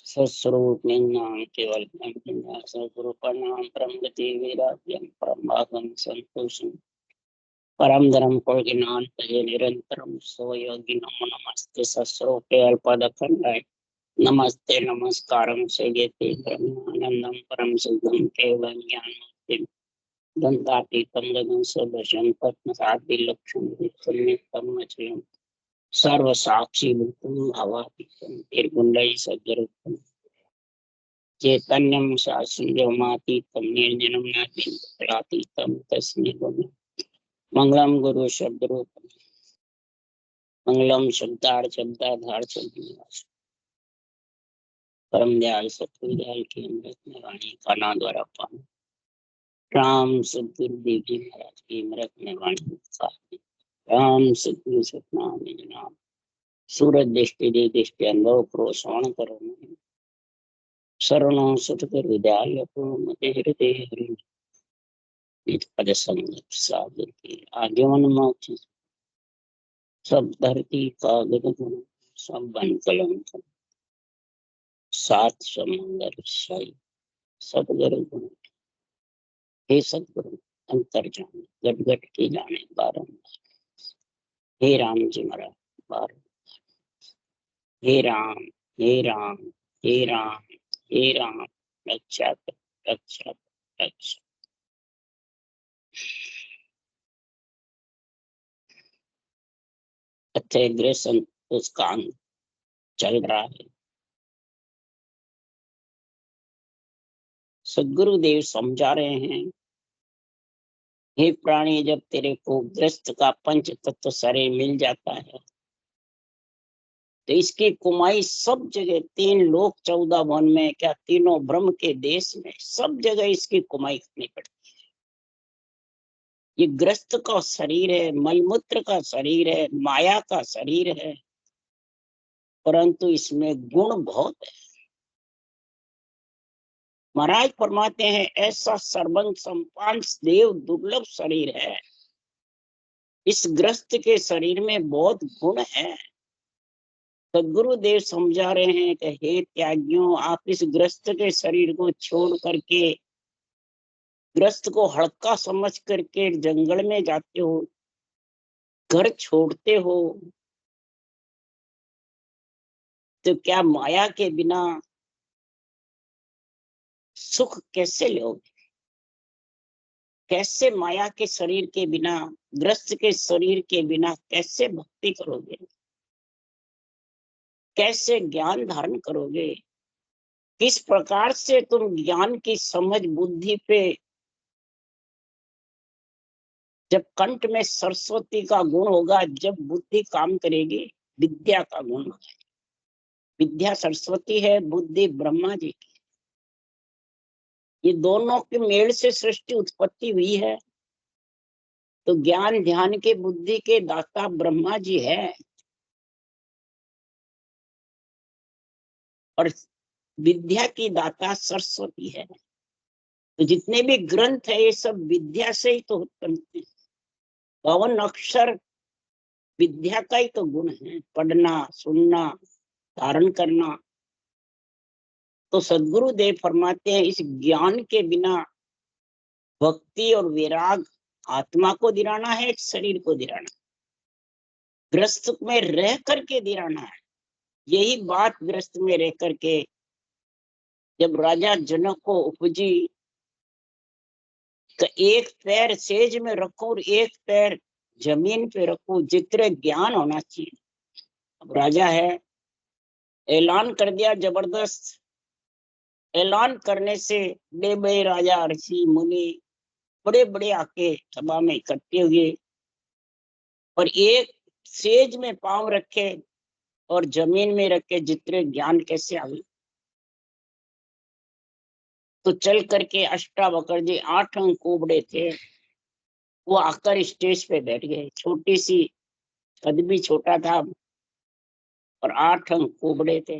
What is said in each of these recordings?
स्वस्वरूप नाम केवल स्वरूप नाम परम गति विराज्यम परमागम संतोषम परम धर्म कोगिनान तजे निरंतरम सोयोगी नमो नमस्ते सस्वरूपे अल्पदखंडाय नमस्ते नमस्कारम सेयते ब्रह्मानंदम परम सिद्धम केवल ज्ञानमूर्तिम दंतातीतम गगन सदर्शम पद्मसादि लक्ष्मण सन्निधम अचलम सर्व साक्षी भूतम भावातीतम निर्गुणै सज्जरूपम चैतन्यम शास्त्रमातीतम निर्जनम नातीतम तस्मै मंगलम गुरु शब्द रूप मंगलम शब्दाधार शब्द परम दयाल सतगुरु दयाल की अमृत में वाणी काना द्वारा पान राम सतगुरु देव जी महाराज की अमृत में वाणी राम सतगुरु सतनाम नाम सूरज दृष्टि दे दृष्टि अनुभव करो श्रवण करो शरणों सतगुरु दयाल को मते हृदय हरि पद संगत साधु की आजीवन मोक्ष सब धरती कागज गुण सब बन कलम सात समुंदर शाही सतगुरु गुण हे सतगुरु अंतर जाने गट गट की जाने बारंबार हे राम जी महाराज बार हे राम हे राम हे राम हे राम रक्षा रक्षा रक्षा। अच्छे गृह संतोष का अंग चल रहा है। सदगुरुदेव समझा रहे हैं, हे प्राणी, जब तेरे को ग्रस्त का पंच तत्व शरीर मिल जाता है तो इसकी कुमाई सब जगह, 3 लोक 14 वन में, क्या तीनों ब्रह्म के देश में, सब जगह इसकी कुमाई करनी पड़ती है। ये ग्रस्त का शरीर है, मलमूत्र का शरीर है, माया का शरीर है, परंतु इसमें गुण बहुत है। महाराज फरमाते हैं, ऐसा सर्वंग संपान देव दुर्लभ शरीर है। इस ग्रस्त के शरीर में बहुत गुण है। सदगुरुदेव समझा रहे हैं कि हे त्यागियों, आप इस ग्रस्त के शरीर को छोड़ करके, ग्रस्त को हल्का समझ करके जंगल में जाते हो, घर छोड़ते हो, तो क्या माया के बिना सुख कैसे लोगे? कैसे माया के शरीर के बिना, ग्रस्त के शरीर के बिना कैसे भक्ति करोगे? कैसे ज्ञान धारण करोगे? किस प्रकार से तुम ज्ञान की समझ बुद्धि पे, जब कंठ में सरस्वती का गुण होगा, जब बुद्धि काम करेगी, विद्या का गुण होगा। विद्या सरस्वती है, बुद्धि ब्रह्मा जी की। ये दोनों के मेल से सृष्टि उत्पत्ति हुई है। तो ज्ञान ध्यान के बुद्धि के दाता ब्रह्मा जी है, और विद्या की दाता सरस्वती है। तो जितने भी ग्रंथ है, ये सब विद्या से ही तो उत्पन्न है। 52 अक्षर विद्या का ही तो गुण है, पढ़ना, सुनना, धारण करना। तो सदगुरु देव फरमाते हैं, इस ज्ञान के बिना भक्ति और वैराग आत्मा को दिलाना है, शरीर को दिलाना, ग्रस्त में रह करके दिलाना है। यही बात ग्रस्त में रह करके जब राजा जनक को उपजी, तो एक पैर सेज में रखो और एक पैर जमीन पे रखो, जितने ज्ञान होना चाहिए। अब राजा है, ऐलान कर दिया, जबरदस्त ऐलान करने से बड़े बड़े राजा, ऋषि मुनि बड़े बड़े आके सभा में इकट्ठे हुए, और एक सेज में पांव रखे और जमीन में रखे, जितने ज्ञान कैसे आवे। तो चल करके अष्टावक्र जी 8 अंग कोबड़े थे, वो आकर स्टेज पे बैठ गए। छोटी सी कद भी छोटा था और 8 अंग कोबड़े थे।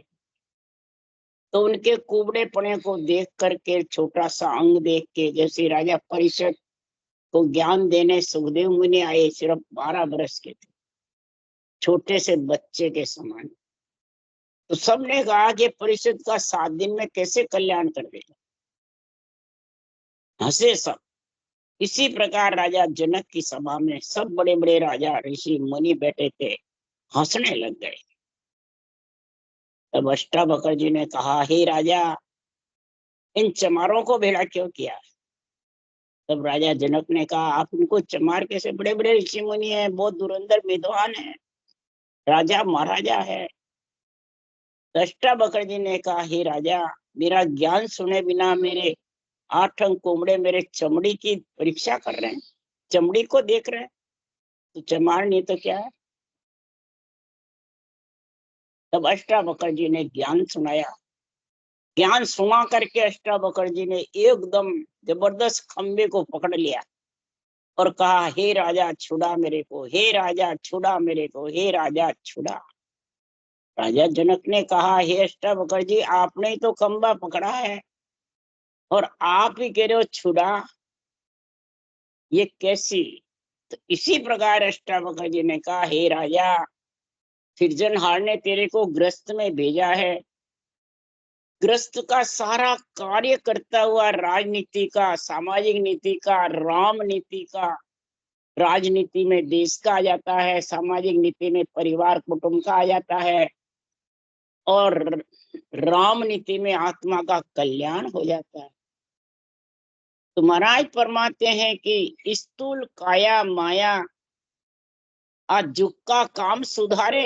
तो उनके कुबड़े पने को देख करके, छोटा सा अंग देख के, जैसे राजा परिषद को ज्ञान देने सुखदेव मुनि आए, सिर्फ 12 वर्ष के थे, छोटे से बच्चे के समान। तो सबने कहा कि परिषद का 7 दिन में कैसे कल्याण कर देगा, हंसे सब। इसी प्रकार राजा जनक की सभा में सब बड़े बड़े राजा ऋषि मुनि बैठे थे, हंसने लग गए। तब अष्टावक्र जी ने कहा, हे राजा, इन चमारों को भेड़ा क्यों किया? तब राजा जनक ने कहा, आप उनको चमार कैसे? बड़े बड़े ऋषि मुनि है, बहुत धुरंधर विद्वान है, राजा महाराजा है। अष्टावक्र जी ने कहा, हे राजा, मेरा ज्ञान सुने बिना मेरे 8 अंग कोमड़े मेरे चमड़ी की परीक्षा कर रहे हैं, चमड़ी को देख रहे हैं, तो चमार नहीं तो क्या है? तब अष्टावक्र जी ने ज्ञान सुनाया। ज्ञान सुना करके अष्टावक्र जी ने एकदम जबरदस्त खंबे को पकड़ लिया और कहा, हे राजा छुड़ा मेरे को, हे राजा छुड़ा मेरे को, हे राजा छुड़ा। राजा जनक ने कहा, हे अष्टावक्र जी, आपने ही तो खंबा पकड़ा है और आप ही कह रहे हो छुड़ा, ये कैसी? तो इसी प्रकार अष्टावक्र जी ने कहा, हे राजा, सृजनहार ने तेरे को ग्रस्त में भेजा है, ग्रस्त का सारा कार्य करता हुआ राजनीति का, सामाजिक नीति का, राम नीति का, राजनीति में देश का आ जाता है, सामाजिक नीति में परिवार कुटुंब का आ जाता है, और राम नीति में आत्मा का कल्याण हो जाता है। तो महाराज फरमाते हैं कि स्थूल काया माया आज जुग का काम सुधारे।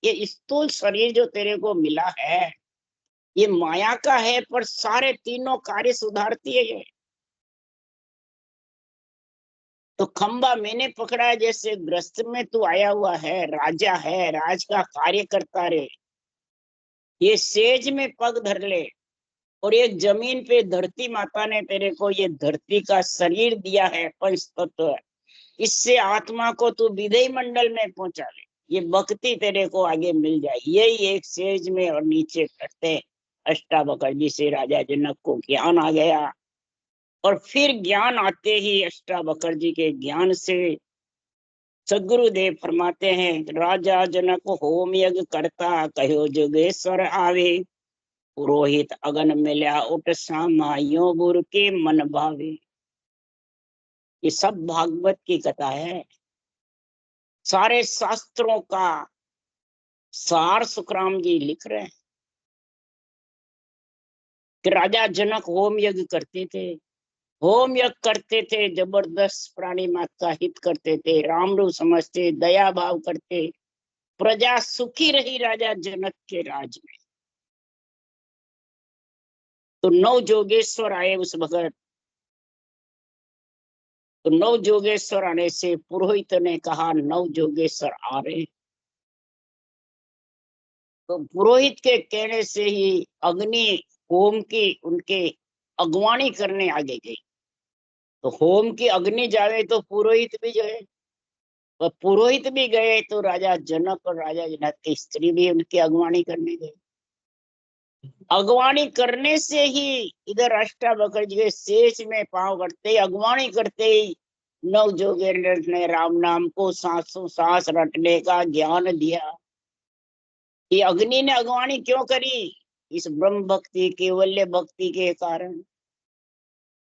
ये स्थूल शरीर जो तेरे को मिला है, ये माया का है, पर सारे तीनों कार्य सुधारती है ये। तो खंबा मैंने पकड़ा है, जैसे ग्रस्त में तू आया हुआ है, राजा है, राज का कार्य करता रहे, ये सेज में पग धर ले। और एक जमीन पे धरती माता ने तेरे को ये धरती का शरीर दिया है, पंच तत्व, इससे आत्मा को तू विधेय मंडल में पहुंचा ले, ये भक्ति तेरे को आगे मिल जाए। यही एक सेज में और नीचे करते अष्टावक्र जी से राजा जनक को ज्ञान आ गया। और फिर ज्ञान आते ही अष्टावक्र जी के ज्ञान से सदगुरुदेव फरमाते हैं, राजा जनक होम यज्ञ करता, कहो जोगेश्वर आवे, पुरोहित अगन मिल्या उठ सामा, यो गुरु के मन भावे। ये सब भागवत की कथा है, सारे शास्त्रों का सार सुखराम जी लिख रहे हैं कि राजा जनक होम यज्ञ करते थे, होम यज्ञ करते थे, जबरदस्त प्राणी मात का हित करते थे, राम रूप समझते, दया भाव करते, प्रजा सुखी रही राजा जनक के राज में। तो 9 जोगेश्वर आए उस भगत, तो 9 जोगेश्वर आने से पुरोहित ने कहा 9 जोगेश्वर आ रहे। तो पुरोहित के कहने से ही अग्नि होम की उनके अगवानी करने आगे गई। तो होम की अग्नि जावे तो पुरोहित भी गए, और पुरोहित भी गए तो राजा जनक और राजा जनक की स्त्री भी उनकी अगवानी करने गई। अगवानी करने से ही इधर अष्टावक्र जी के शेष में पांव करते ही, अगवानी करते ही 9 जोगेंद्र ने राम नाम को सांसों सांस रटने का ज्ञान दिया। ये अग्नि ने अगवानी क्यों करी? इस ब्रह्म भक्ति, केवल्य भक्ति के कारण।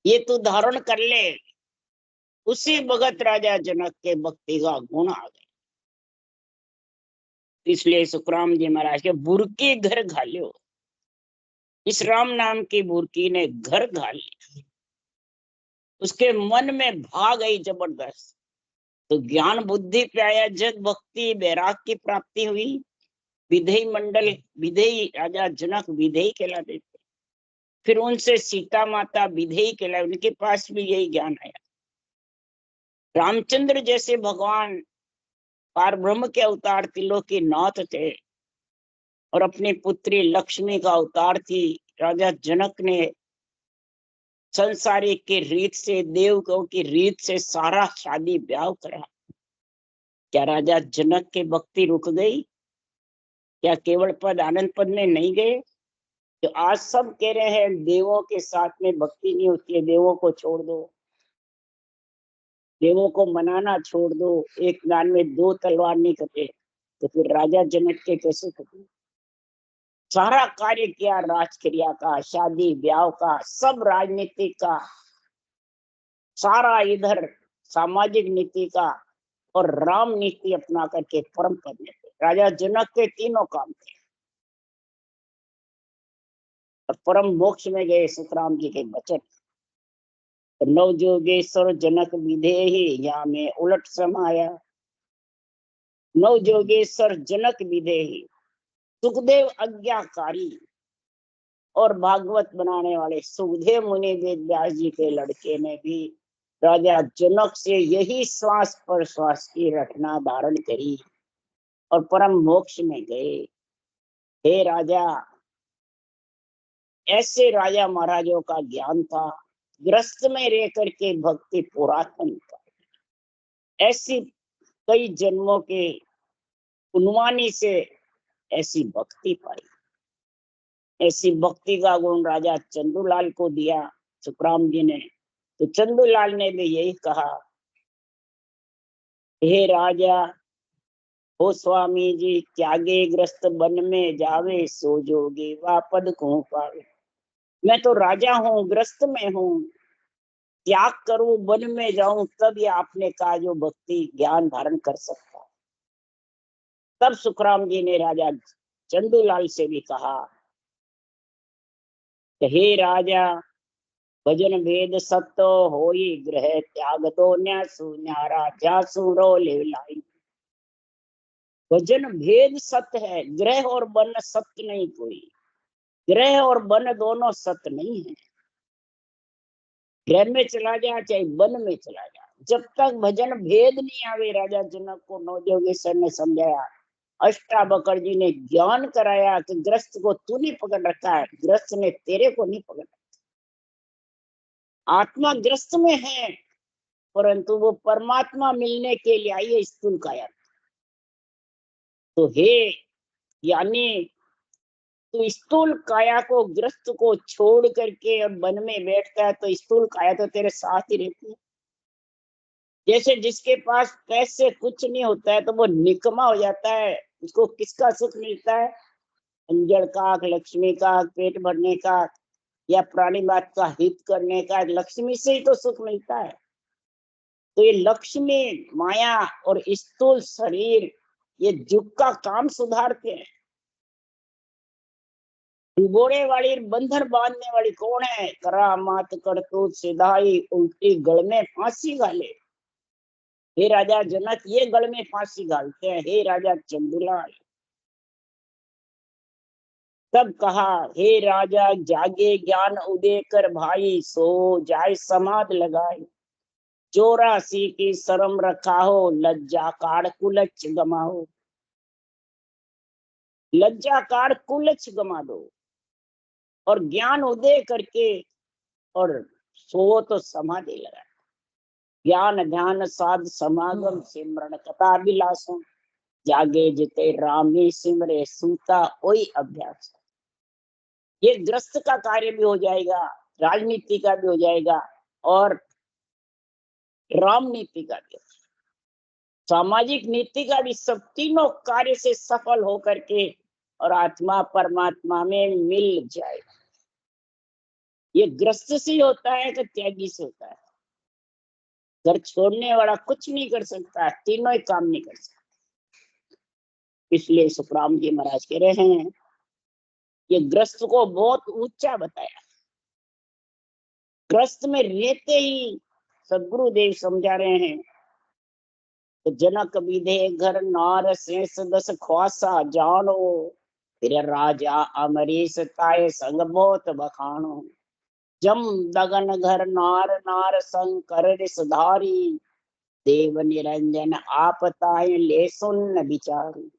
ये तू धारण कर ले। उसी भगत राजा जनक के भक्ति का गुण आ गया। इसलिए सुखराम जी महाराज के बुरकी घर घालियो, इस राम नाम की बुरकी ने घर घाल लिया, उसके मन में भाग गई जबरदस्त। तो ज्ञान बुद्धि पे आया, जग भक्ति वैराग की प्राप्ति हुई, विधेय मंडल, विधेय राजा जनक विधेय कहलाते थे। फिर उनसे सीता माता विधेय कहलाए, उनके पास भी यही ज्ञान आया। रामचंद्र जैसे भगवान पार ब्रह्म के अवतार, त्रिलोक के नाथ थे, और अपनी पुत्री लक्ष्मी का अवतार थी। राजा जनक ने संसारी की रीत से, देवों की रीत से सारा शादी ब्याह करा। क्या राजा जनक के भक्ति रुक गई? क्या केवल पद आनंद पद में नहीं गए? तो आज सब कह रहे हैं देवों के साथ में भक्ति नहीं होती है, देवों को छोड़ दो, देवों को मनाना छोड़ दो, एक दान में 2 तलवार नहीं कटे। तो फिर राजा जनक के कैसे थे? सारा कार्य किया, राजक्रिया का, शादी ब्याह का, सब राजनीति का, सारा इधर सामाजिक नीति का, और राम नीति अपना करके परम पद में थे। राजा जनक के तीनों काम थे। और परम मोक्ष में गए सुखराम जी के वचन, नव जोगेश्वर जनक विधेहि, यहाँ में उलट समाया। नव जोगेश्वर जनक विधेहि, सुखदेव आज्ञाकारी और भागवत बनाने वाले सुखदेव मुनि वेद व्यास जी के लड़के ने भी राजा जनक से यही श्वास पर श्वास की रचना धारण करी और परम मोक्ष में गए। हे राजा, ऐसे राजा महाराजों का ज्ञान था, ग्रस्त में रह करके भक्ति पुरातन का, ऐसी कई जन्मों के उन्वानी से ऐसी भक्ति पाई। ऐसी भक्ति का गुण राजा चंदूलाल को दिया सुखराम जी ने। तो चंदूलाल ने भी यही कहा, हे राजा, हो स्वामी जी, त्यागे ग्रस्त वन में जावे, सो जोगे वा पद को पावे। मैं तो राजा हूँ, ग्रस्त में हूँ, त्याग करूं, वन में जाऊं, तब ये आपने कहा जो भक्ति ज्ञान धारण कर सकता है। तब सुखराम जी ने राजा चंदूलाल से भी कहा, हे राजा, भजन भेद सत्तो होई, ग्रह त्याग दो न्यासु, न्यारा जासु रो ले लाई। भजन भेद सत्य है, ग्रह और वन सत्य नहीं कोई। ग्रह और वन दोनों सत्य नहीं है। ग्रह में चला जा चाहे वन में चला जा, जब तक भजन भेद नहीं आवे। राजा जनक को नवजोगेश्वर ने समझाया, अष्टावक्र जी ने ज्ञान कराया कि ग्रस्त को तूने पकड़ रखा है, ग्रस्त ने तेरे को नहीं पकड़ रखा। आत्मा ग्रस्त में है, परंतु वो परमात्मा मिलने के लिए आई है स्थूल काया। तो हे, यानी तो स्थूल काया को, ग्रस्त को छोड़ करके और वन में बैठता है, तो स्थूल काया तो तेरे साथ ही रहती है। जैसे जिसके पास पैसे कुछ नहीं होता है तो वो निकमा हो जाता है, उसको किसका सुख मिलता है? अंजड़ का, लक्ष्मी का, पेट भरने का, या प्राणी बात का हित करने का, लक्ष्मी से ही तो सुख मिलता है। तो ये लक्ष्मी, माया और स्थूल शरीर, ये जुग का काम सुधारते हैं। डुबोने वाली, बंधन बांधने वाली कौन है? करामात करतूत सिधाई, उल्टी गल में फांसी घाले। हे राजा जनक, ये गल में फांसी घालते हैं। हे राजा चंदूलाल, तब कहा, हे राजा, जागे ज्ञान उदय कर भाई, सो जाय समाध लगाए। 84 की शर्म रखा हो, लज्जा काढ़ कुलच गमाओ। लज्जा काढ़ कुलच गमा दो और ज्ञान उदय करके और सो तो समाधि लगा। ज्ञान ध्यान साध समागम, सिमरण कथा विलासों, जागे जिते रामी सिमरे, सूता ओई अभ्यास। ये ग्रस्त का कार्य भी हो जाएगा, राजनीति का भी हो जाएगा, और राम नीति का भी, सामाजिक नीति का भी, सब तीनों कार्य से सफल होकर के और आत्मा परमात्मा में मिल जाएगा। ये ग्रस्त से होता है कि त्यागी से होता है? घर छोड़ने वाला कुछ नहीं कर सकता, तीनों ही काम नहीं कर सकता। इसलिए सुखराम जी महाराज कह रहे हैं, ये ग्रस्त को बहुत ऊंचा बताया। ग्रस्त में रहते ही सदगुरुदेव समझा रहे हैं, तो जनक विधे घर नार शेष दस ख्वासा, जानो फिर राजा अमरीश ताए संग बहुत बखानो। जम दगन घर नार, नार संग कर रिसधारी, देव निरंजन आप ताए ले सुन विचारी।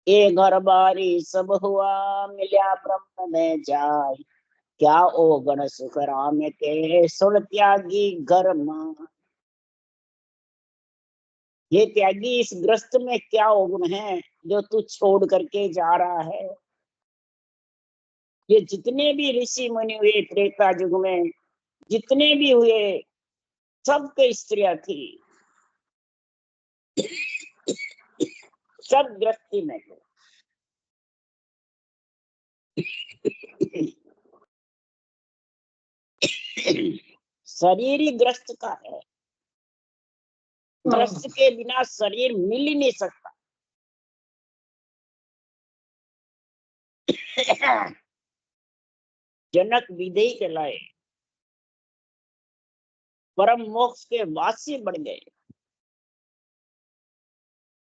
ए घर बारी सब हुआ, मिल्या ब्रह्म में जाय, क्या ओ गण सुख राम के, सुन त्यागी घर मान। ये त्यागी, इस ग्रस्त में क्या अवगुण है जो तू छोड़ करके जा रहा है? ये जितने भी ऋषि मुनि हुए त्रेता युग में, जितने भी हुए, सबके स्त्रियां थी। सब गृहस्थी में हो। शरीर ही ग्रस्त का है, ग्रस्त के बिना शरीर मिल ही नहीं सकता। जनक विधेय कहलाए, परम मोक्ष के वासी बन गए।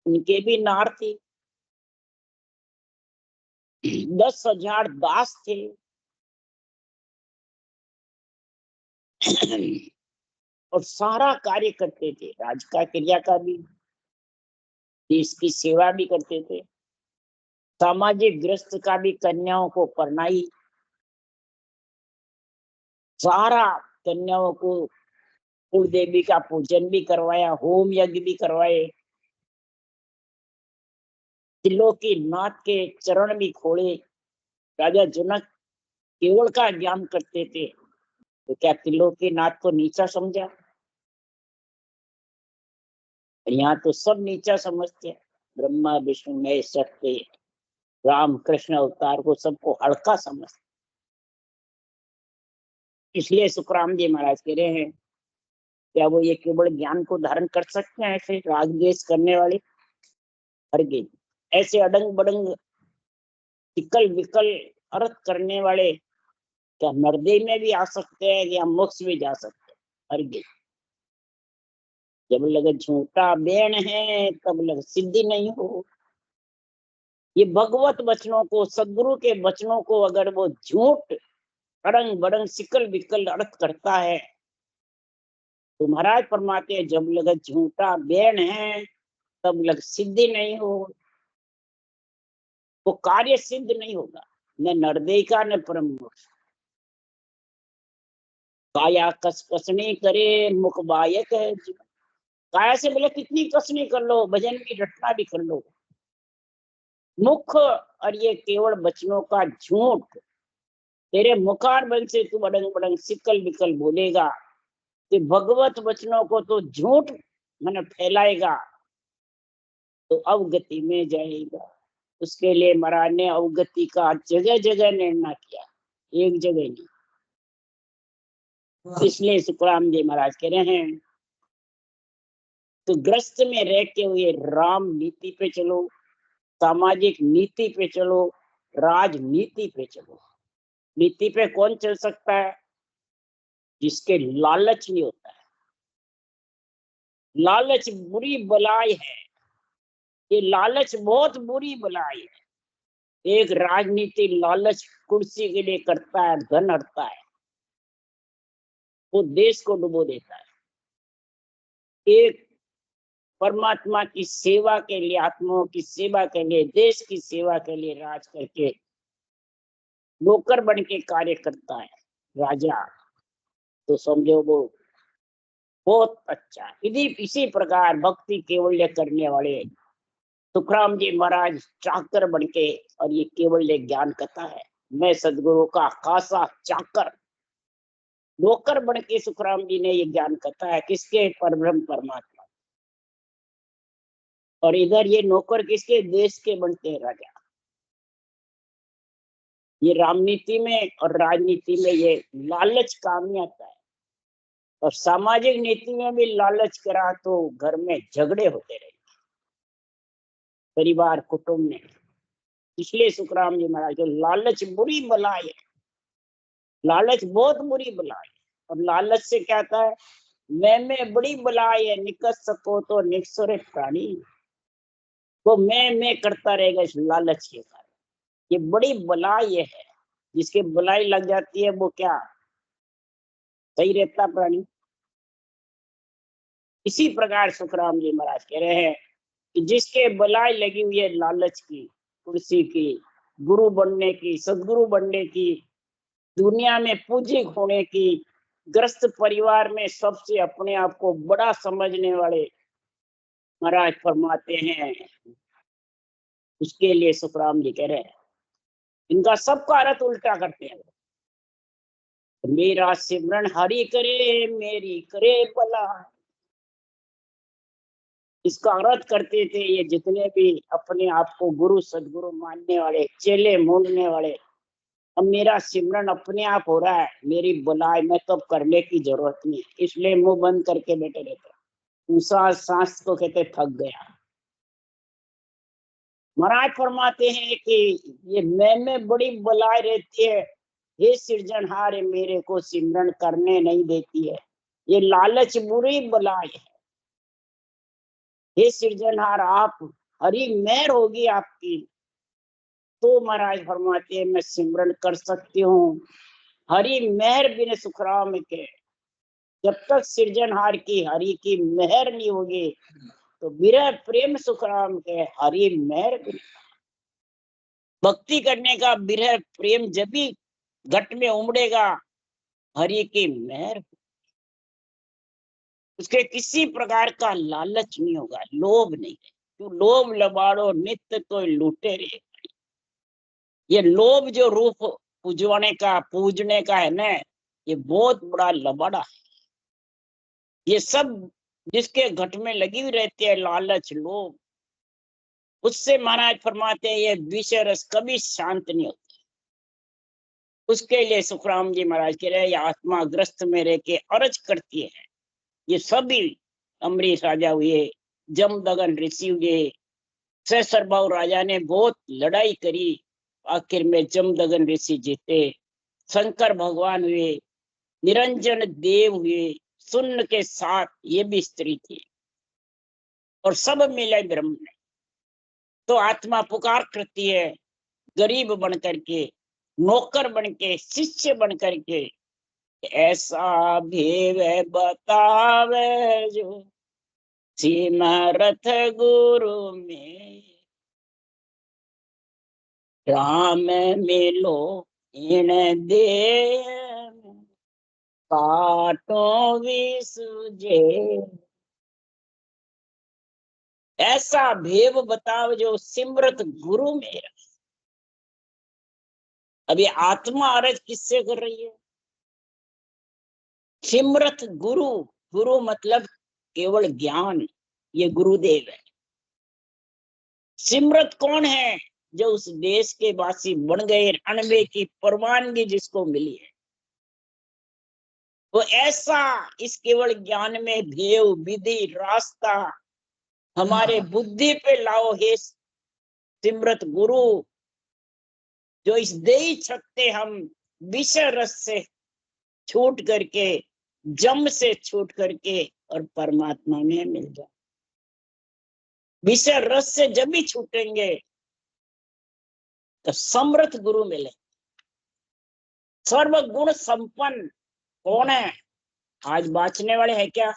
उनके भी नार थी, 10,000 दास थे। और सारा कार्य करते थे, राज का क्रिया का भी, देश की सेवा भी करते थे, सामाजिक ग्रस्त का भी, कन्याओं को परनाई, सारा कन्याओं को कुल देवी का पूजन भी करवाया, होम यज्ञ भी करवाए, त्रिलोकी नाथ के चरण भी खोले। राजा जनक केवल का ज्ञान करते थे, तो क्या त्रिलोकी नाथ को नीचा समझा? यहाँ तो सब नीचा समझते हैं। ब्रह्मा विष्णु महेश शक्ति राम कृष्ण अवतार को सबको हल्का समझते। इसलिए सुखराम जी महाराज कह रहे हैं, क्या वो ये केवल ज्ञान को धारण कर सकते हैं ऐसे राग द्वेष करने वाले? हरगिज। ऐसे अडंग बडंग विकल विकल अर्थ करने वाले क्या नरदेह में भी आ सकते हैं या मोक्ष भी जा सकते हैं? हरगिज। जब लगे झूठा बेन है तब लग सिद्धि नहीं हो। ये भगवत वचनों को, सदगुरु के वचनों को अगर वो झूठ अड़ंग बड़ंग सिकल विकल अर्थ करता है तो महाराज फरमाते हैं, जब लगे झूठा बेन है तब लग सिद्धि नहीं हो। वो कार्य सिद्ध नहीं होगा, न नरदेह का न परम मोक्ष। काया कस कसनी करे मुख बायक है जीवन। काया से बोले कितनी कसनी कर लो, भजन की रटना भी कर लो, मुख और ये केवल वचनों का झूठ, तेरे मुखार बल से तू बड़ंग बड़ंग सिकल बिकल बोलेगा, कि भगवत वचनों को तो झूठ मन फैलाएगा तो अवगति में जाएगा। उसके लिए महाराज ने अवगति का जगह जगह निर्णय किया, एक जगह नहीं। इसलिए सुखराम जी महाराज कह रहे हैं, तो ग्रस्त में रह के हुए राम नीति पे चलो, सामाजिक नीति पे चलो, राजनीति पे चलो। नीति पे कौन चल सकता है? जिसके लालच नहीं होता है। लालच बुरी बलाई है, ये लालच बहुत बुरी बलाई है। एक राजनीति लालच कुर्सी के लिए करता है, धन हटता है, वो देश को डुबो देता है। एक परमात्मा की सेवा के लिए, आत्माओं की सेवा के लिए, देश की सेवा के लिए राज करके नौकर बन के कार्य करता है राजा, तो समझो वो बहुत अच्छा। इसी प्रकार भक्ति केवल्य करने वाले सुखराम जी महाराज चाकर बन के, और ये केवल्य ज्ञान कथा है, मैं सदगुरु का खासा चाकर नौकर बन के सुखराम जी ने ये ज्ञान कथा है। किसके? परब्रह्म परमात्मा। और इधर ये नौकर किसके? देश के बनते हैं राजा। ये रामनीति में और राजनीति में ये लालच काम नहीं आता है, और सामाजिक नीति में भी लालच करा तो घर में झगड़े होते रहे, परिवार कुटुंब में। इसलिए सुखराम जी महाराज, लालच बुरी बलाई है, लालच बहुत बुरी बलाई है। और लालच से क्या आता है? मैं बड़ी बलाई है, निकल सको तो निकसुर प्राणी। वो मैं करता रहेगा इस लालच के कारण। ये बड़ी बलाई है, जिसके बलाई लग जाती है वो क्या सही रहता प्राणी? इसी प्रकार सुखराम जी महाराज कह रहे हैं कि जिसके बलाई लगी हुई है लालच की, कुर्सी की, गुरु बनने की, सदगुरु बनने की, दुनिया में पूज्य होने की, ग्रस्त परिवार में सबसे अपने आप को बड़ा समझने वाले महाराज फरमाते हैं, उसके लिए सुखराम जी कह रहे हैं, इनका सबका अर्थ उल्टा करते हैं। मेरा सिमरन हरि करे, मेरी करे भला। इसका अर्थ करते थे ये जितने भी अपने आप को गुरु सदगुरु मानने वाले, चेले मोड़ने वाले, अब मेरा सिमरन अपने आप हो रहा है, मेरी बुलाए में तो करने की जरूरत नहीं, इसलिए मुंह बंद करके बैठे रहते। ऊषा सांस को कहते थक गया। महाराज फरमाते हैं कि ये मैं में बड़ी बुलाए रहती है, हे सृजनहार मेरे को सिमरन करने नहीं देती है, ये लालच बुरी बुलाए है। हे सृजनहार आप हरी मेहर होगी आपकी तो महाराज फरमाते हैं मैं सिमरन कर सकती हूँ। हरी मेहर बिन सुखराम के, जब तक सृजनहार की हरि की मेहर नहीं होगी तो बिरह प्रेम सुखराम के हरि मेहर बिन। भक्ति करने का बिरह प्रेम जब भी घट में उमड़ेगा, हरि की मेहर, उसके किसी प्रकार का लालच नहीं होगा, लोभ नहीं है। तो लोभ लबाड़ो नित्य तो लूटे रे। ये लोभ जो रूप पूजने का है ना, ये बहुत बड़ा लबाड़ा है। ये सब जिसके घट में लगी हुई रहती है लालच लोभ, उससे महाराज फरमाते हैं ये विषय रस कभी शांत नहीं होता। उसके लिए सुखराम जी महाराज कह रहे हैं आत्मा ग्रस्त में रह के अर्ज करती है। ये सभी अमरीश राजा हुए, जमदगन ऋषि हुए, सहस्त्रबाहु राजा ने बहुत लड़ाई करी, आखिर में जमदगन ऋषि जीते। शंकर भगवान हुए, निरंजन देव हुए, सुन्न के साथ ये भी स्त्री थी, और सब मिले ब्रह्म में। तो आत्मा पुकार करती है, गरीब बन करके, नौकर बन के, शिष्य बन करके, ऐसा भेव बतावे जो सिमरथ गुरु में, राम मिलो इन दे काटो विसुझे। ऐसा भेव बताओ जो सिमरत गुरु मेरा। अभी आत्मा अर्ज किससे कर रही है? सिमरत गुरु, गुरु मतलब केवल ज्ञान, ये गुरुदेव है। सिमरत कौन है? जो उस देश के वासी बन गए, अनबे की परवानगी जिसको मिली है, वो ऐसा इस केवल ज्ञान में भेव विधि रास्ता हमारे बुद्धि पे लाओ हे सिमरत गुरु, जो इस देही छकते हम विषय रस से छूट करके, जम से छूट करके और परमात्मा में मिल जाए। विषय रस से जब भी छूटेंगे तो समर्थ गुरु मिले। सर्व गुण संपन्न कौन है? आज बाँचने वाले हैं क्या?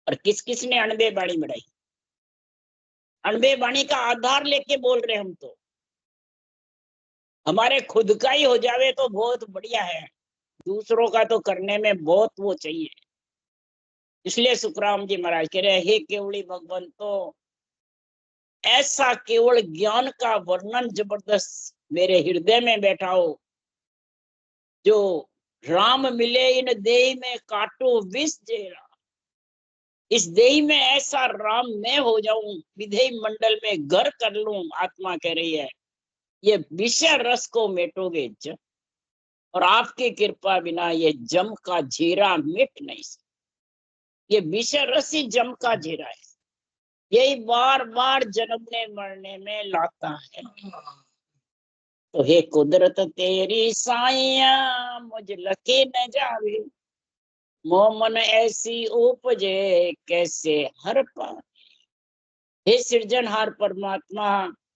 और किस किस ने अनबे बाणी बढ़ाई? अनबे बाणी का आधार लेके बोल रहे हम तो, हमारे खुद का ही हो जावे तो बहुत बढ़िया है, दूसरों का तो करने में बहुत वो चाहिए। इसलिए सुखराम जी महाराज कह रहे हे केवली भगवान, तो ऐसा केवल ज्ञान का वर्णन जबरदस्त मेरे हृदय में बैठा हो, जो राम मिले इन देह में काटो विष जेरा। इस देह में ऐसा राम मैं हो जाऊं, विधेय मंडल में घर कर लूं, आत्मा कह रही है ये विषय रस को मेटोगे जब, और आपकी कृपा बिना ये जम का झीरा मिट नहीं सकता। ये विषय रस ही जम का झीरा है, यही बार बार जन्मने मरने में लाता है। तो हे कुदरत तेरी साइया मुझ लके न जावे, मोमन ऐसी उपजे कैसे हर पाए। हे सृजनहार परमात्मा,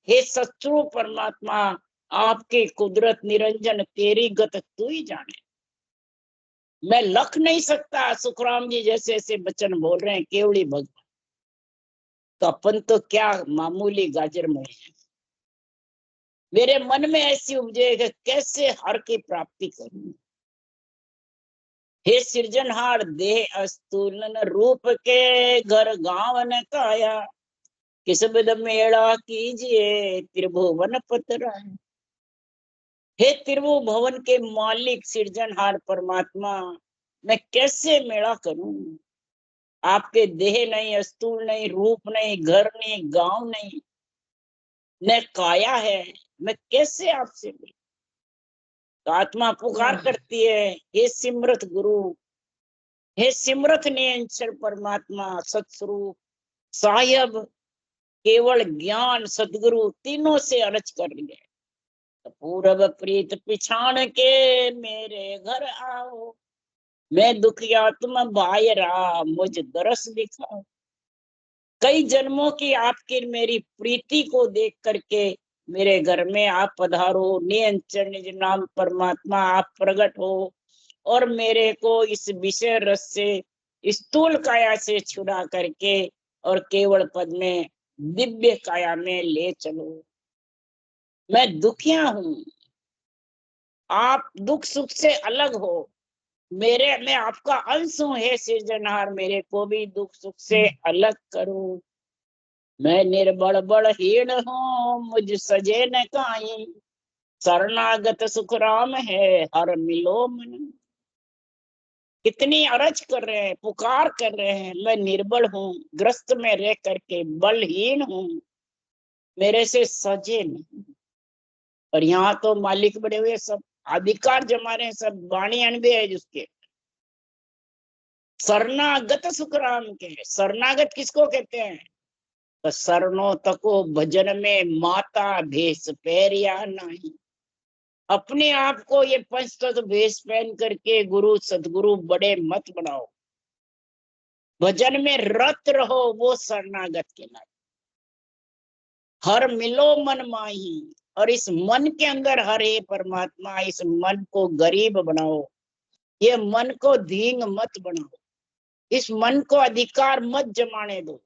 हे सच्चू परमात्मा, आपकी कुदरत निरंजन तेरी गत तू ही जाने, मैं लख नहीं सकता। सुखराम जी जैसे ऐसे बच्चन बोल रहे हैं केवली भगवान, तो अपन तो क्या मामूली गाजर में है। मेरे मन में ऐसी उपजे कि कैसे हर की प्राप्ति करूं। हे सृजनहार देह अस्तूलन रूप के घर गांव न काया, किस बिद मेला कीजिए त्रिभुवन पतराय। हे त्रिभुवन के मालिक सृजनहार परमात्मा, मैं कैसे मेला करूं? आपके देह नहीं, स्थूल नहीं, रूप नहीं, घर नहीं, गांव नहीं, न काया है, मैं कैसे आपसे मिलूं? तो आत्मा पुकार करती है, हे सिमरत गुरु, हे सिमरत निरंजन परमात्मा सतस्वरूप साहिब, केवल ज्ञान सदगुरु तीनों से अर्ज कर लिए। तो पूरब प्रीत पिछाण के मेरे घर आओ, मैं दुखिया तुम बायरा, मुझ दरस दिखाओ। कई जन्मों की आपकी मेरी प्रीति को देख करके मेरे घर में आप पधारो, निरंजन निज नाम परमात्मा आप प्रकट हो, और मेरे को इस विषय रस से, स्थूल काया से छुड़ा करके और केवल पद में दिव्य काया में ले चलो। मैं दुखिया हूं, आप दुख सुख से अलग हो, मेरे मैं आपका अंश हूं, हे सृजनहार, मेरे को भी दुख सुख से अलग करो। मैं निर्बल बलहीन हूँ, मुझ सजे न काई, शरणागत सुख राम है, हर मिलो मन। कितनी अरज कर रहे हैं, पुकार कर रहे हैं, मैं निर्बल हूँ, ग्रस्त में रह करके बलहीन हूँ, मेरे से सजे नहीं। और यहाँ तो मालिक बड़े हुए सब अधिकार जमा रहे हैं, सब वाणी अनबे है जिसके। शरणागत सुख राम के, शरणागत किसको कहते हैं? तो शरणों तको भजन में माता भेष पैरिया नहीं। अपने आप को ये पंच तत्व भेष पहन करके गुरु सदगुरु बड़े मत बनाओ, भजन में रत रहो, वो शरणागत के नाम। हर मिलो मन माही, और इस मन के अंदर हरे परमात्मा, इस मन को गरीब बनाओ, ये मन को धींग मत बनाओ, इस मन को अधिकार मत जमाने दो।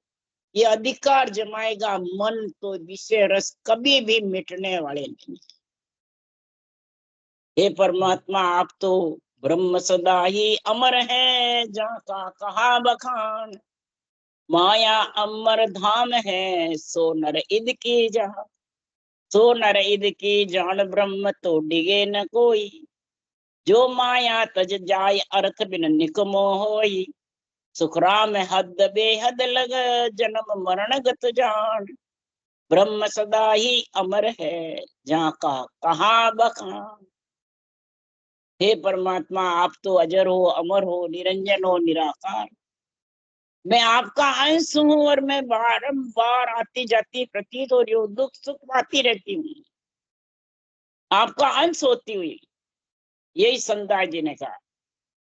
ये अधिकार जमाएगा मन तो विषय रस कभी भी मिटने वाले नहीं। हे परमात्मा आप तो ब्रह्म सदा ही अमर है, जहाँ का कहा बखान, माया अमर धाम है, सो नर इद की जहाँ, सो नर इद की जान, ब्रह्म तो डिगे न कोई, जो माया तज जाय अर्थ बिन निकमो होई, सुखराम हद बेहद लग, जन्म मरण गत जान, ब्रह्म सदा ही अमर है, जहाँ का कहा बखान। हे परमात्मा आप तो अजर हो, अमर हो, निरंजन हो, निराकार। मैं आपका अंश हूँ, और मैं बारंबार आती जाती प्रतीत हो रही हूँ, दुख सुख पाती रहती हूँ, आपका अंश होती हुई। यही संताय जी ने कहा।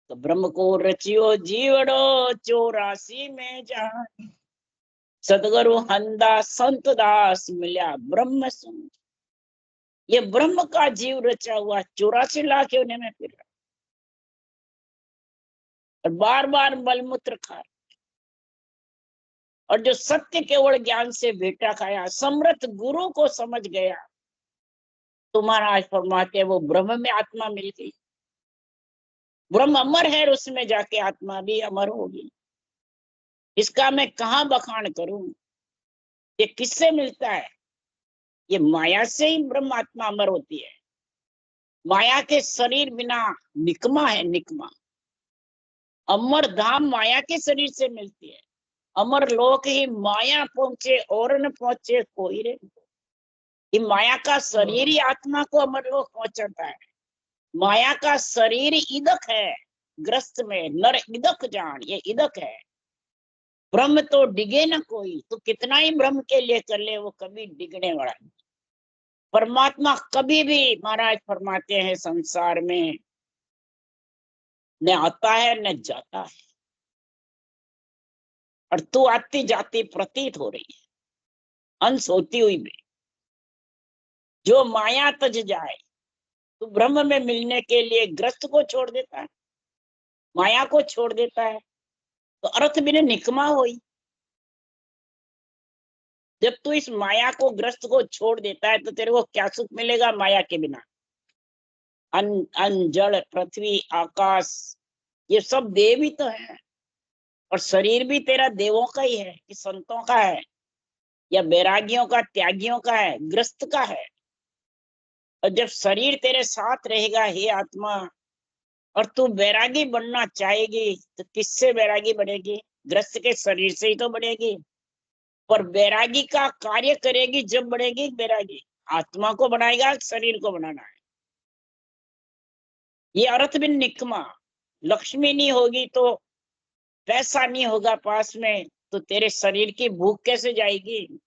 तो ब्रह्म को रचियो जीवड़ो, 84 में जान, सदगुरु हंदा संत दास, मिल्या ब्रह्म सुन। ये ब्रह्म का जीव रचा हुआ 84 लाख योनि में फिर रहा, और बार बार मलमूत्र खा, और जो सत्य केवल ज्ञान से बेटा खाया, समर्थ गुरु को समझ गया, तुम्हारा आज फरमाते हैं वो ब्रह्म में आत्मा मिल गई। ब्रह्म अमर है, और उसमें जाके आत्मा भी अमर होगी। इसका मैं कहाँ बखान करूं? ये किससे मिलता है? ये माया से ही ब्रह्म आत्मा अमर होती है। माया के शरीर बिना निकमा है, निकमा। अमर धाम माया के शरीर से मिलती है। अमर लोक ही माया पहुंचे और न पहुंचे कोई रे। ये माया का शरीर ही आत्मा को अमर लोक पहुंचाता है। माया का शरीर इदक है, ग्रस्त में नर इदक जान, ये इदक है। ब्रह्म तो डिगे ना कोई, तो कितना ही ब्रह्म के लिए कर ले, वो कभी डिगने वाला नहीं। परमात्मा कभी भी, महाराज फरमाते हैं, संसार में न आता है न जाता है, और तू आती जाती प्रतीत हो रही है, अंश होती हुई भी। जो माया तज जाए, तो ब्रह्म में मिलने के लिए ग्रस्त को छोड़ देता है, माया को छोड़ देता है, तो अर्थ बिना निकमा हुई। जब तू इस माया को ग्रस्त को छोड़ देता है, तो तेरे को क्या सुख मिलेगा माया के बिना? अन्न जल पृथ्वी आकाश, ये सब देव ही तो है, और शरीर भी तेरा देवों का ही है कि संतों का है, या बैरागियों का, त्यागियों का है, ग्रस्त का है। और जब शरीर तेरे साथ रहेगा हे आत्मा, और तू बैरागी बनना चाहेगी, तो किससे बैरागी बनेगी? ग्रस्त के शरीर से ही तो बढ़ेगी, पर बैरागी का कार्य करेगी जब बढ़ेगी। बैरागी आत्मा को बनाएगा, शरीर को बनाना है। ये अर्थ भी निकमा। लक्ष्मी नहीं होगी तो, पैसा नहीं होगा पास में तो तेरे शरीर की भूख कैसे जाएगी?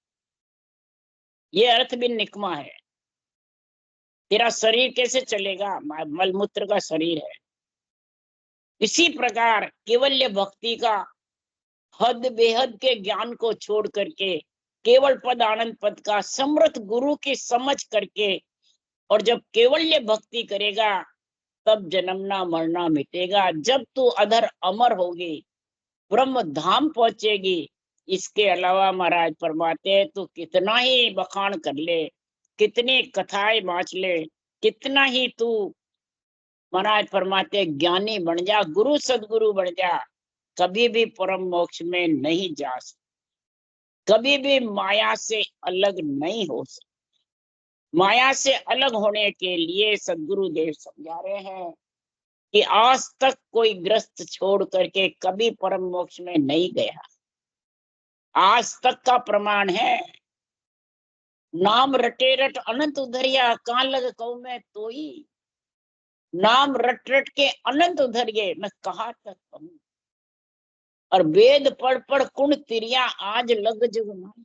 ये अर्थ भी निकमा है। तेरा शरीर कैसे चलेगा? मलमूत्र का शरीर है। इसी प्रकार केवल्य भक्ति का हद बेहद के ज्ञान को छोड़ करके केवल पद आनंद पद का समर्थ गुरु की समझ करके, और जब केवल्य भक्ति करेगा तब जन्मना मरना मिटेगा। जब तू अधर अमर होगी, ब्रह्म धाम पहुंचेगी। इसके अलावा महाराज फरमाते हैं तो कितना ही बखान कर ले, कितनी कथाएं बाँच ले, कितना ही तू महाराज फरमाते ज्ञानी बन जा, गुरु सदगुरु बन जा, कभी भी परम मोक्ष में नहीं जा सकते, कभी भी माया से अलग नहीं हो सकते। माया से अलग होने के लिए सदगुरु देव समझा रहे हैं कि आज तक कोई ग्रस्त छोड़ करके कभी परम मोक्ष में नहीं गया। आज तक का प्रमाण है। नाम रटे रट अनंत उधरिया, कहाँ लग कहूं मैं तो ही। नाम रट रट के अनंत उधर गए, मैं कहाँ तक कहूं। और वेद पढ़ पढ़ कुण तिरिया, आज लग जग माई।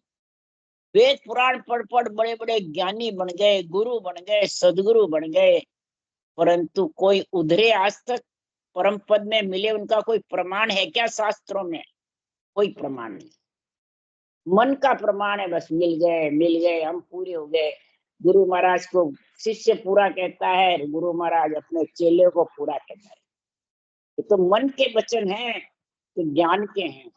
वेद पुराण पढ़ पढ़ बड़े बड़े ज्ञानी बन गए, गुरु बन गए, सदगुरु बन गए, परंतु कोई उधरे आज तक परम पद में मिले, उनका कोई प्रमाण है क्या शास्त्रों में? कोई प्रमाण नहीं। मन का प्रमाण है, बस मिल गए, हम पूरे हो गए। गुरु महाराज को शिष्य पूरा कहता है, गुरु महाराज अपने चेले को पूरा कहता है। ये तो मन के वचन हैं, तो ज्ञान के हैं।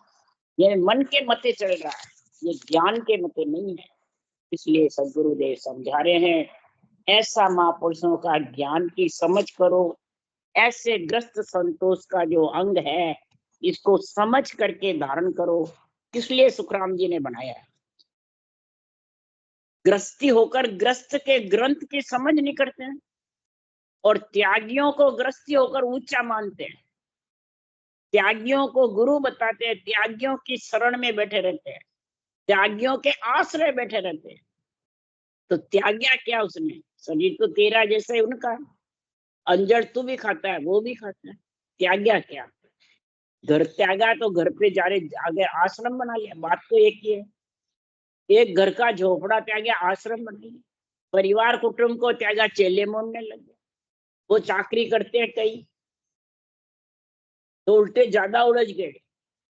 ये मन के मते चल रहा है, ये ज्ञान के मते नहीं है। इसलिए सदगुरुदेव समझा रहे हैं, ऐसा महापुरुषों का ज्ञान की समझ करो। ऐसे ग्रस्त संतोष का जो अंग है, इसको समझ करके धारण करो। किसलिए सुखराम जी ने बनाया है? ग्रस्ती होकर ग्रस्त के ग्रंथ की समझ नहीं करते हैं, और त्यागियों को ग्रस्ती होकर ऊंचा मानते हैं। त्यागियों को गुरु बताते हैं, त्यागियों की शरण में बैठे रहते हैं, त्यागियों के आश्रय बैठे रहते हैं। तो त्याग्या क्या उसने? शरीर तो तेरा जैसा है उनका, अंजड़ तू भी खाता है, वो भी खाता है। त्याग्या क्या? घर त्यागा तो घर पे जा रहे आगे आश्रम बना लिया, बात तो एक ही है। एक घर का झोपड़ा त्यागा, आश्रम बन गया। परिवार कुटुंब को त्यागा, चेले मोनने लगे। वो चाकरी करते हैं कई, तो उल्टे ज्यादा उलझ गए।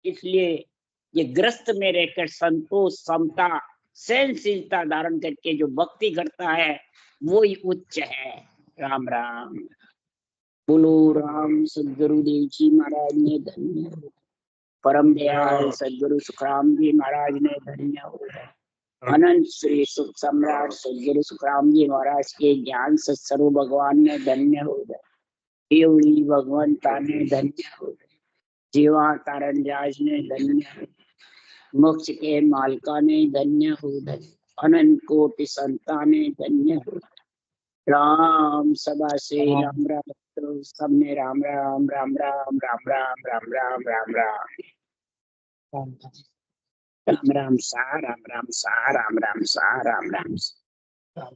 इसलिए ये ग्रस्त में रहकर संतोष, समता, सहनशीलता धारण करके जो भक्ति करता है वो ही उच्च है। राम राम। बोलो राम सदगुरुदेव जी महाराज ने धन्य हो। परम दयाल सदगुरु सुखराम जी महाराज ने धन्य हो। अनंत श्री सुख सम्राट सदगुरु सुखराम जी महाराज के ज्ञान से सर्व भगवान ने धन्य हो गए। केवली भगवंता ने धन्य हो गए। जीवा तारण राज ने धन्य हो। मोक्ष के मालका ने धन्य हो गए। अनंत कोटि संता ने धन्य हो। राम सदा से राम राम, तो सब में राम राम राम राम राम राम राम राम राम राम राम राम सा राम राम सा राम राम सा राम राम सा।